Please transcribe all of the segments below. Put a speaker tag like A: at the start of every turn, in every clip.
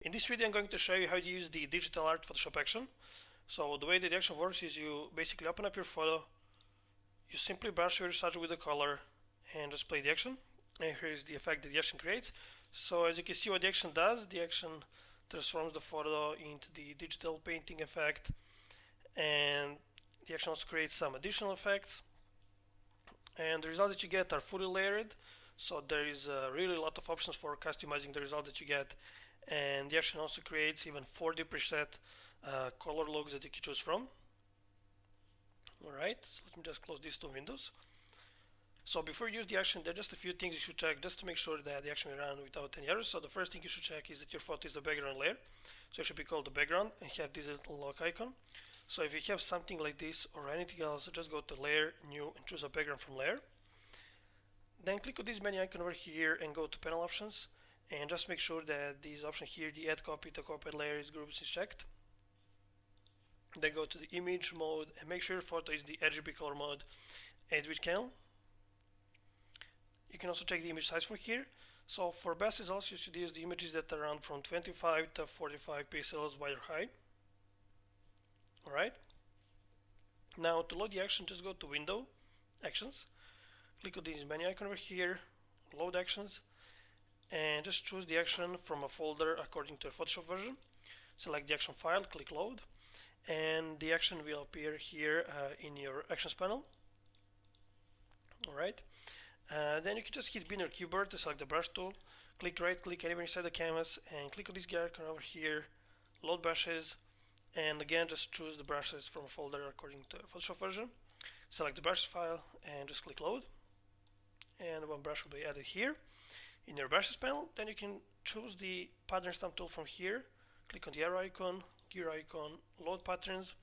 A: In this video I'm going to show you how to use the digital art Photoshop action. So the way that the action works is you basically open up your photo, you simply brush your subject with the color and just play the action. And here's the effect that the action creates. So as you can see what the action does, the action transforms the photo into the digital painting effect, and the action also creates some additional effects. And the results that you get are fully layered, so there is really a lot of options for customizing the result that you get. And the action also creates even 40 preset color looks that you can choose from. Alright, so let me just close these two windows. So before you use the action, there are just a few things you should check just to make sure that the action will run without any errors. So the first thing you should check is that your photo is the background layer. So it should be called the background and have this little lock icon. So if you have something like this or anything else, just go to layer, new, and choose a background from layer. Then click on this menu icon over here and go to panel options, and just make sure that this option here, the add copy to copied layers groups, is checked. Then go to the image mode and make sure your photo is the RGB color mode, add with channel. You can also check the image size from here. So for best results, you should use the images that are around from 25 to 45 pixels wide or high. Alright. Now to load the action, just go to Window, Actions. Click on this menu icon over here, Load Actions, and just choose the action from a folder according to a Photoshop version. Select the action file, click Load, and the action will appear here in your Actions panel. Alright. Then you can just hit B on your keyboard to select the brush tool, click right click anywhere inside the canvas, and click on this gear icon over here, load brushes, and again just choose the brushes from a folder according to a Photoshop version. Select the brush file and just click load, and one brush will be added here in your brushes panel. Then you can choose the pattern stamp tool from here, click on the arrow icon, gear icon, load patterns,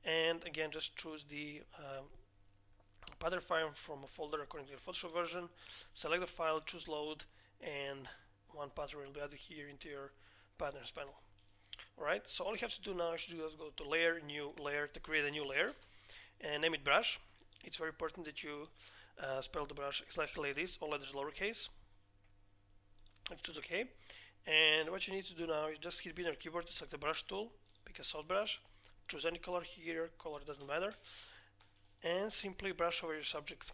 A: and again just choose the pattern file from a folder according to your Photoshop version. Select the file, choose load, and one pattern will be added here into your patterns panel. Alright, so all you have to do now is just go to layer, new layer to create a new layer, and name it brush. It's very important that you spell the brush exactly like this, all letters lowercase. Let's choose OK. And what you need to do now is just hit B on your keyboard to select the brush tool, pick a soft brush, choose any color here, color doesn't matter, and simply brush over your subject.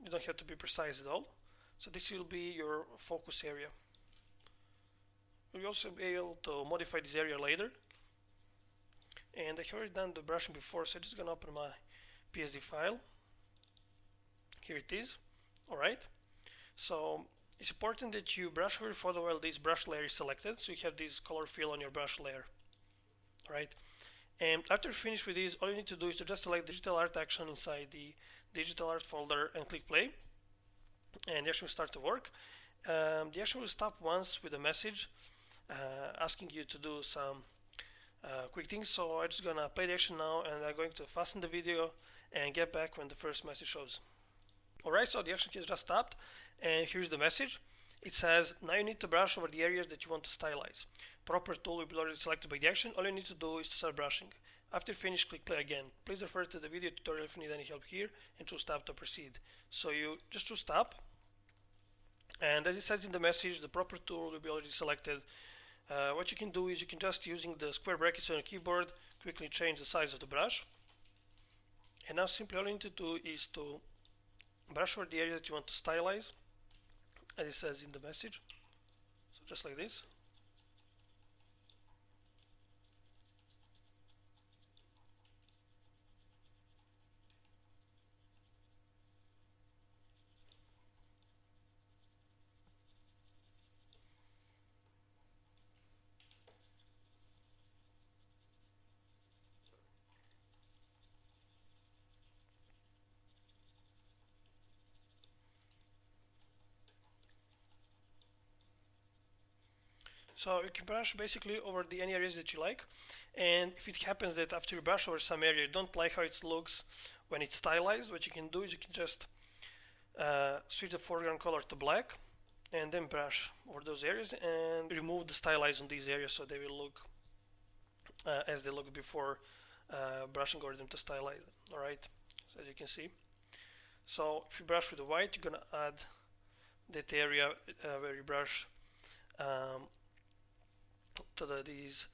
A: You don't have to be precise at all. So this will be your focus area. You'll also be able to modify this area later. And I have already done the brushing before, so I'm just gonna open my PSD file. Here it is. Alright. So it's important that you brush over your photo while this brush layer is selected, so you have this color fill on your brush layer. Alright. And after you finish with this, all you need to do is to just select digital art action inside the digital art folder and click play, and the action will start to work. The action will stop once with a message asking you to do some quick things. So I'm just gonna play the action now, and I'm going to fasten the video and get back when the first message shows. Alright, so the action has just stopped, and here's the message. It says, now you need to brush over the areas that you want to stylize. Proper tool will be already selected by the action. All you need to do is to start brushing. After you finish, click play again. Please refer to the video tutorial if you need any help here, and choose stop to proceed. So you just choose stop, and as it says in the message, the proper tool will be already selected. What you can do is you can just, using the square brackets on your keyboard, quickly change the size of the brush. And now simply all you need to do is to brush over the area that you want to stylize, as it says in the message. So just like this. So you can brush basically over any areas that you like, and if it happens that after you brush over some area you don't like how it looks when it's stylized, what you can do is you can just switch the foreground color to black, and then brush over those areas and remove the stylize on these areas so they will look as they look before brushing over them to stylize them. Alright, so as you can see. So if you brush with the white, you're gonna add that area where you brush um, these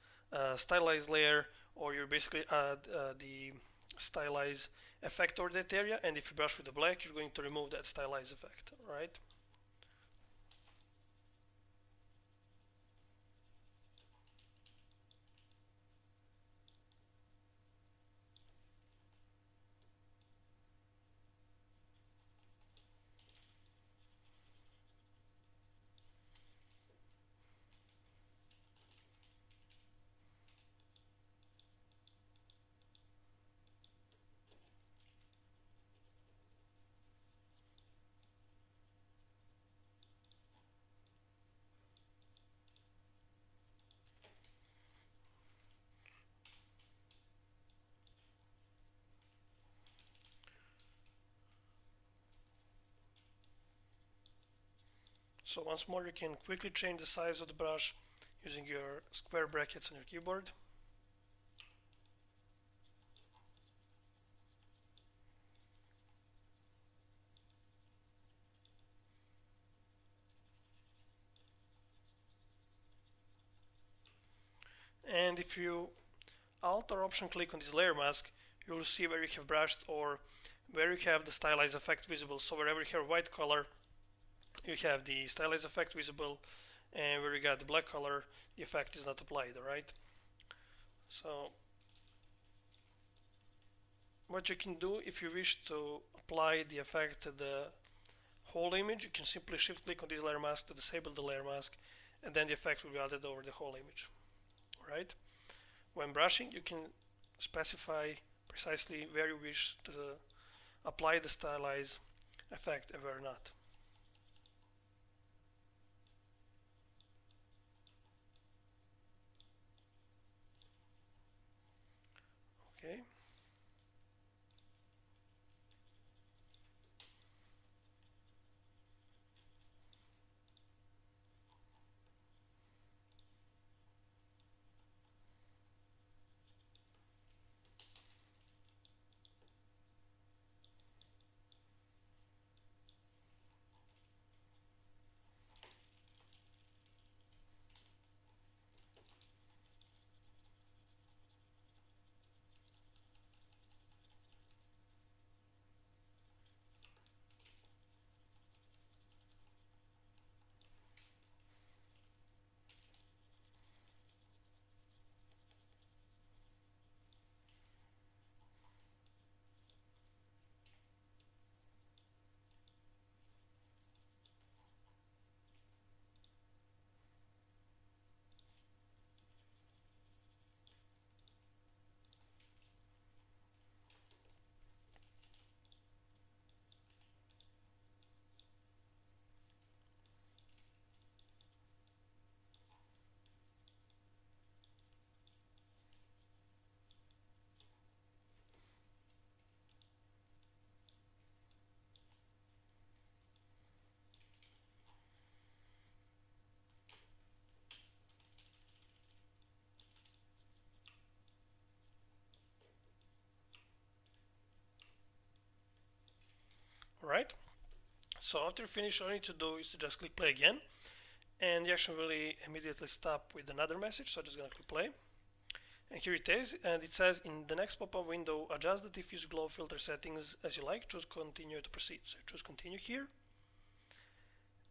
A: stylized layer, or you basically add the stylized effect over that area, and if you brush with the black, you're going to remove that stylized effect, right? So once more, you can quickly change the size of the brush using your square brackets on your keyboard. And if you Alt or Option click on this layer mask, you will see where you have brushed or where you have the stylized effect visible. So wherever you have white color, you have the stylized effect visible, and where you got the black color, the effect is not applied, alright? So what you can do if you wish to apply the effect to the whole image, you can simply shift click on this layer mask to disable the layer mask, and then the effect will be added over the whole image, alright? When brushing, you can specify precisely where you wish to apply the stylized effect and where not. Okay. Alright. So after you finish, all you need to do is to just click play again, and the action will immediately stop with another message. So I'm just gonna click play, and here it is, and it says in the next pop-up window, adjust the diffuse glow filter settings as you like, choose continue to proceed. So choose continue here,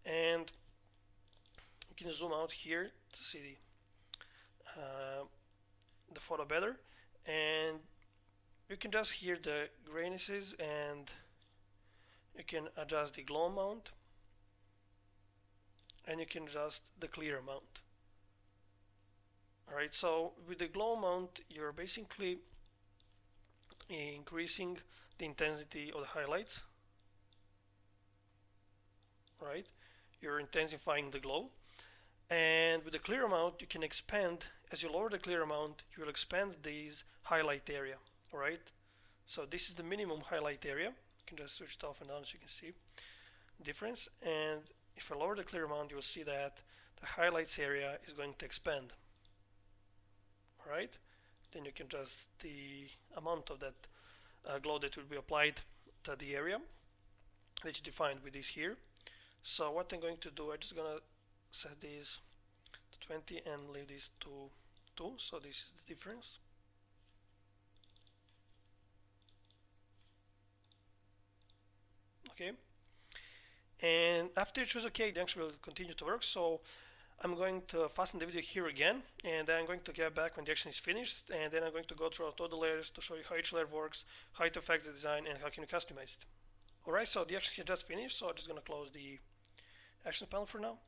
A: and you can zoom out here to see the photo better, and you can just hear the grainesses, and you can adjust the glow amount, and you can adjust the clear amount. Alright, so with the glow amount, you're basically increasing the intensity of the highlights. Right, you're intensifying the glow. And with the clear amount, you can expand. As you lower the clear amount, you will expand this highlight area. Alright, so this is the minimum highlight area. You can just switch it off and on so you can see the difference. And if I lower the clear amount, you will see that the highlights area is going to expand. Alright, then you can adjust the amount of that glow that will be applied to the area that you defined with this here. So what I'm going to do, I'm just gonna set these 20 and leave this to 2, so this is the difference. Okay, and after you choose OK, the action will continue to work. So I'm going to fasten the video here again, and then I'm going to get back when the action is finished, and then I'm going to go through all the layers to show you how each layer works, how it affects the design, and how can you customize it. Alright, so the action is just finished, so I'm just going to close the action panel for now.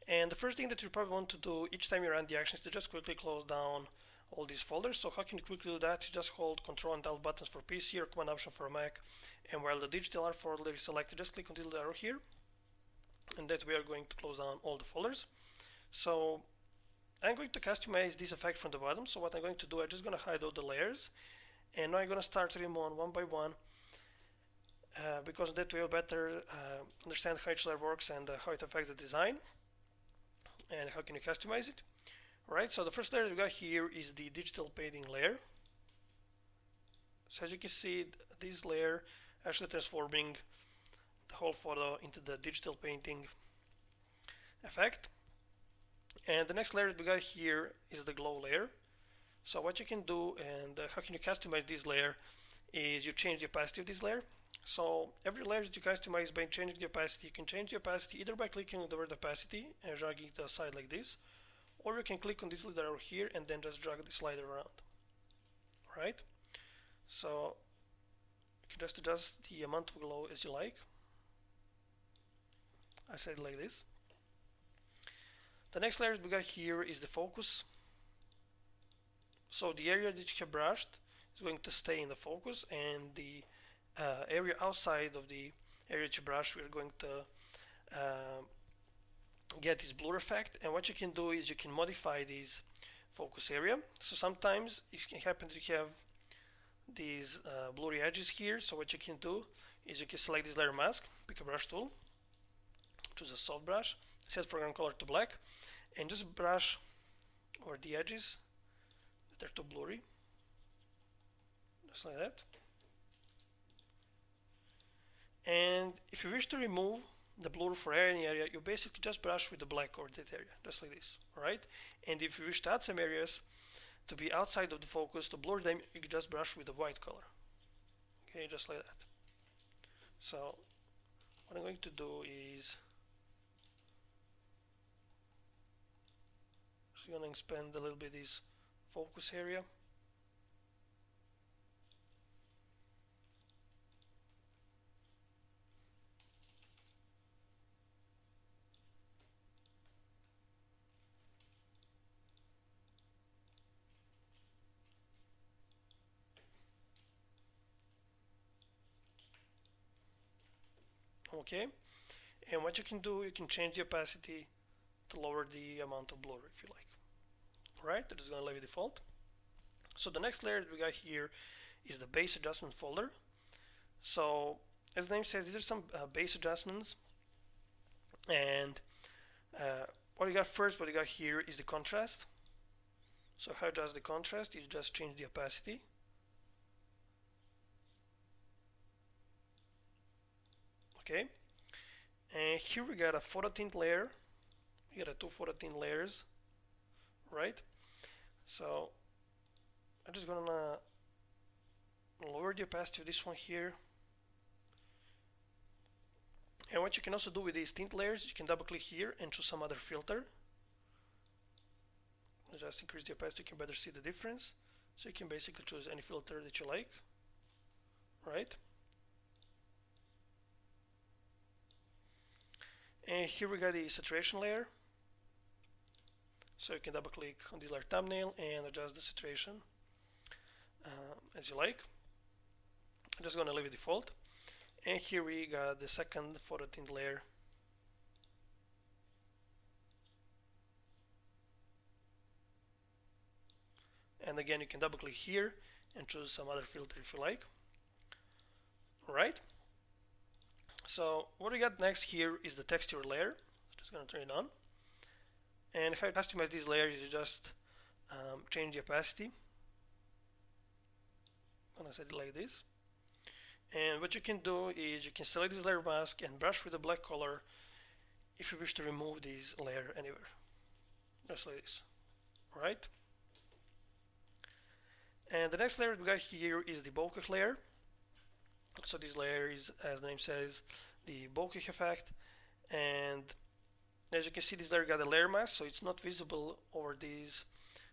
A: And the first thing that you probably want to do each time you run the action is to just quickly close down all these folders. So how can you quickly do that? You just hold Ctrl and Alt buttons for PC or Command Option for Mac, and while the digital art folder is selected, just click on the little arrow here, and that we are going to close down all the folders. So I'm going to customize this effect from the bottom. So what I'm going to do, I'm just going to hide all the layers, and now I'm going to start them on one by one, because that will better understand how each layer works and how it affects the design and how can you customize it. Right, so the first layer we got here is the digital painting layer. So as you can see, this layer actually transforming the whole photo into the digital painting effect. And the next layer we got here is the glow layer. So what you can do and how can you customize this layer is you change the opacity of this layer. So every layer that you customize by changing the opacity, you can change the opacity either by clicking on the word opacity and dragging it aside like this, or you can click on this little arrow here and then just drag the slider around. Right? So you can just adjust the amount of glow as you like. I said it like this. The next layer we got here is the focus. So the area that you have brushed is going to stay in the focus, and the area outside of the area that you brush, we're going to get this blur effect. And what you can do is you can modify this focus area. So sometimes it can happen that you have these blurry edges here. So what you can do is you can select this layer mask, pick a brush tool, choose a soft brush, set foreground color to black, and just brush over the edges that are too blurry, just like that. And if you wish to remove the blur for any area, you basically just brush with the black over that area, just like this, alright? And if you wish to add some areas to be outside of the focus, to blur them, you can just brush with the white color, okay, just like that. So what I'm going to do is just going to expand a little bit this focus area. Okay, and what you can do, you can change the opacity to lower the amount of blur if you like. Alright, that is going to leave it default. So the next layer that we got here is the base adjustment folder. So as the name says, these are some base adjustments, and what you got first, what you got here is the contrast. So how to adjust the contrast is just change the opacity. Okay, and here we got a photo tint layer. We got two photo tint layers, right? So I'm just gonna lower the opacity of this one here. And what you can also do with these tint layers, you can double click here and choose some other filter. Just increase the opacity, you can better see the difference. So you can basically choose any filter that you like, right? And here we got the saturation layer. So you can double click on this layer thumbnail and adjust the saturation as you like. I'm just going to leave it default. And here we got the second photo tint layer. And again, you can double click here and choose some other filter if you like. Alright. So what we got next here is the texture layer. Just going to turn it on. And how you customize this layer is you just change the opacity. I'm going to set it like this. And what you can do is you can select this layer mask and brush with the black color if you wish to remove this layer anywhere. just like this. Alright. And the next layer we got here is the bokeh layer. So this layer is, as the name says, the bokeh effect. And as you can see, this layer got a layer mask, so it's not visible over this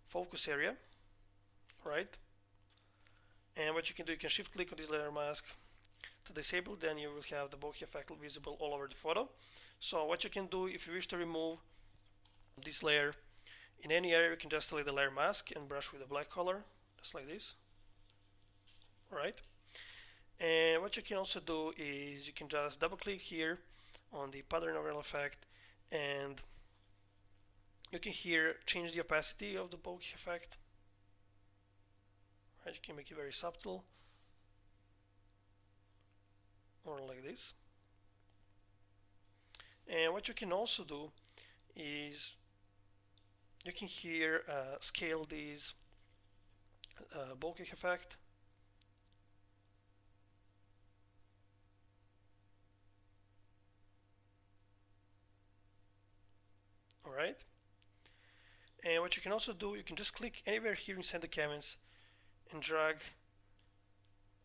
A: focus area, right? And what you can do, you can shift click on this layer mask to disable, then you will have the bokeh effect visible all over the photo. So what you can do, if you wish to remove this layer in any area, you can just select the layer mask and brush with a black color, just like this. Alright. And what you can also do is you can just double click here on the pattern overlay effect, and you can here change the opacity of the bokeh effect. Right, you can make it very subtle, or like this. And what you can also do is you can here scale this bokeh effect. Alright. And what you can also do, you can just click anywhere here inside the canvas and drag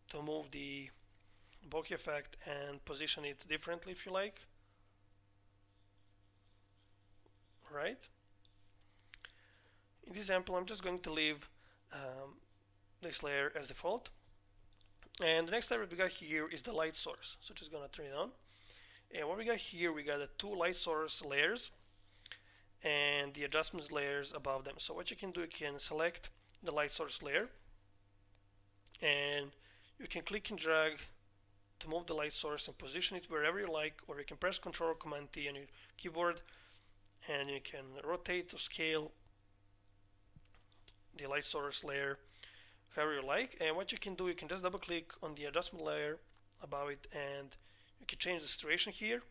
A: to move the bokeh effect and position it differently if you like. Right. In this example, I'm just going to leave this layer as default. And the next layer we got here is the light source. So just gonna turn it on. And what we got here, we got the two light source layers and the adjustments layers above them. So what you can do, you can select the light source layer, and you can click and drag to move the light source and position it wherever you like, or you can press Ctrl or Command T on your keyboard and you can rotate or scale the light source layer however you like. And what you can do, you can just double click on the adjustment layer above it and you can change the saturation here,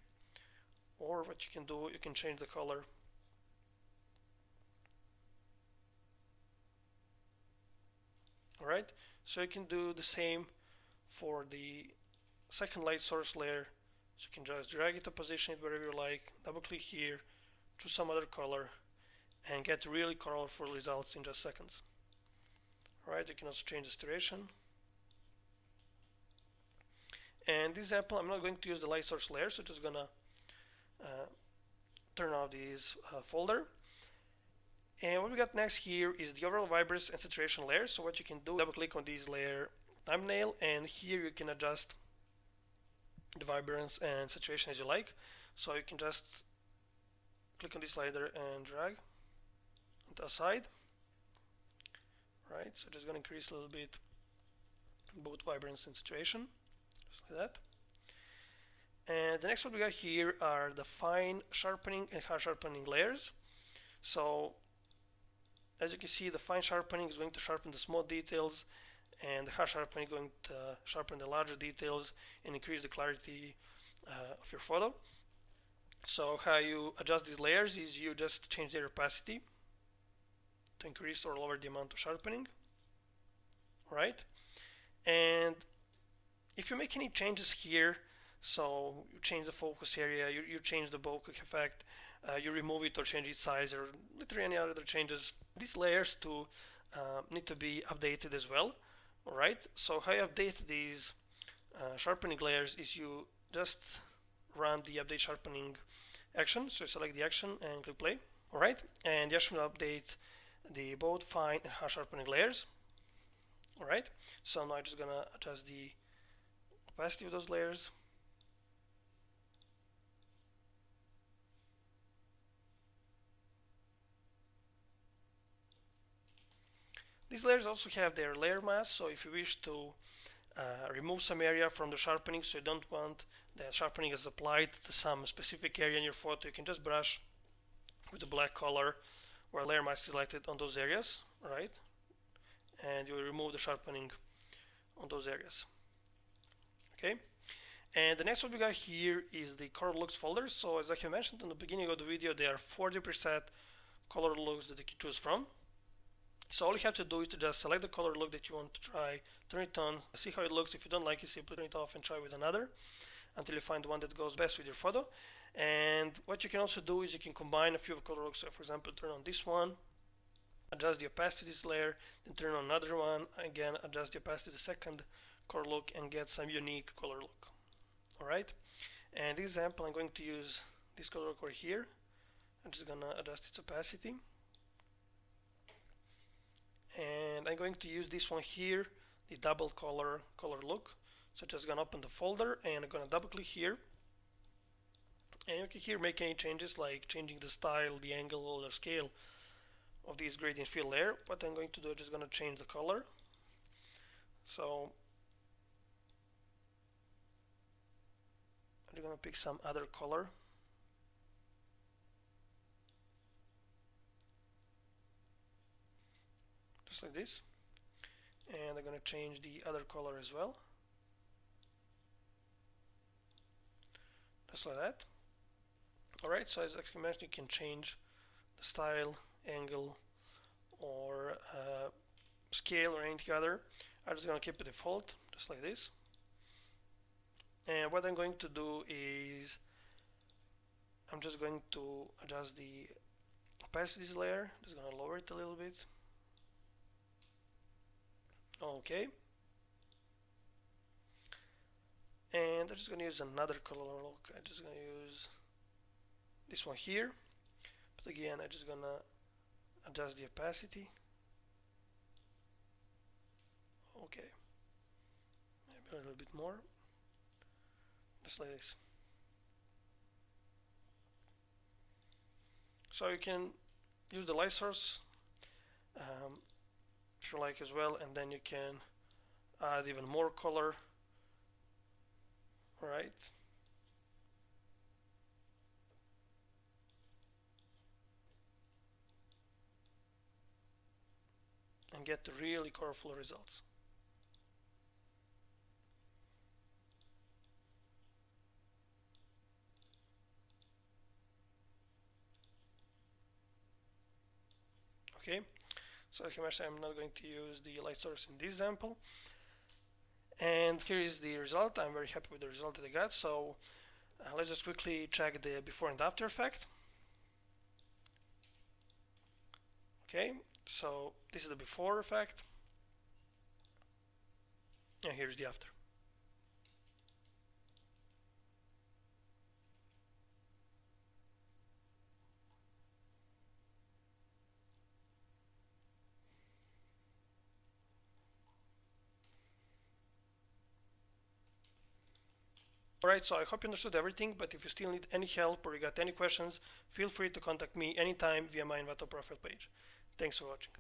A: or what you can do, you can change the color. Alright, so you can do the same for the second light source layer. So you can just drag it to position it wherever you like, double click here, choose some other color, and get really colorful results in just seconds. Alright, you can also change the saturation. And this example, I'm not going to use the light source layer, so just gonna turn off this folder. And what we got next here is the overall vibrance and saturation layer. So what you can do, double click on this layer thumbnail, and here you can adjust the vibrance and saturation as you like. So you can just click on this slider and drag on the side. Right, so just gonna increase a little bit both vibrance and saturation, just like that. And the next one we got here are the fine sharpening and hard sharpening layers. So as you can see, the fine sharpening is going to sharpen the small details, and the hard sharpening is going to sharpen the larger details and increase the clarity of your photo. So how you adjust these layers is you just change their opacity to increase or lower the amount of sharpening. Right? And if you make any changes here, so you change the focus area, you change the bokeh effect, you remove it or change its size, or literally any other changes, these layers too need to be updated as well. Alright, so how you update these sharpening layers is you just run the update sharpening action. So you select the action and click play. Alright, and the action will update the both fine and hard sharpening layers. Alright, so now I'm just gonna adjust the opacity of those layers. These layers also have their layer mask, so if you wish to remove some area from the sharpening, so you don't want the sharpening is applied to some specific area in your photo, you can just brush with the black color where layer mask is selected on those areas, right? And you will remove the sharpening on those areas. Okay. And the next one we got here is the color looks folder. So as I have mentioned in the beginning of the video, there are 40 preset color looks that you can choose from. So all you have to do is to just select the color look that you want to try, turn it on, see how it looks. If you don't like it, simply turn it off and try with another until you find the one that goes best with your photo. And what you can also do is you can combine a few color looks. So for example, turn on this one, adjust the opacity to this layer, then turn on another one, again adjust the opacity to the second color look and get some unique color look. Alright, and this example I'm going to use this color look over here. I'm just gonna adjust its opacity, and I'm going to use this one here, the double color look. So just gonna open the folder and I'm gonna double click here, and you can here make any changes like changing the style, the angle, or the scale of this gradient fill layer. What I'm going to do is just gonna change the color. So I'm gonna pick some other color. Just like this. And I'm gonna change the other color as well. Just like that. Alright, so as I mentioned, you can change the style, angle, or scale, or anything other. I'm just gonna keep it default, just like this. And what I'm going to do is I'm just going to adjust the opacity layer. Just gonna lower it a little bit. Okay. And I'm just gonna use another color look. I'm just gonna use this one here. But again, I'm just gonna adjust the opacity. Okay. Maybe a little bit more. Just like this. So you can use the light source if you like as well, and then you can add even more color. Alright. And get the really colorful results. Okay, so as you mentioned, I'm not going to use the light source in this example. And here is the result. I'm very happy with the result that I got. So let's just quickly check the before and after effect. Okay, so this is the before effect, and here's the after. Alright, so I hope you understood everything, but if you still need any help or you got any questions, feel free to contact me anytime via my Envato profile page. Thanks for watching.